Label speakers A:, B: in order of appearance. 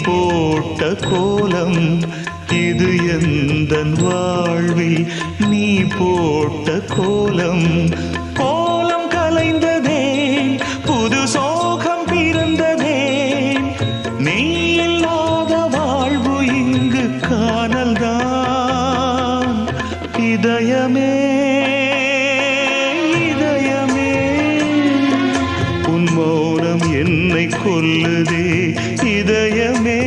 A: போட்ட கோலம் இது எந்தன் வாழ்வில் நீ போட்ட கோலம். கோலம் கலைந்ததே புது சோகம் பிறந்ததே, நீ இல்லாத வாழ்வு இங்கு காணல்தான். இதயமே இதயமே உன் மௌனம் என்னை கொல்லுதே. இதயமே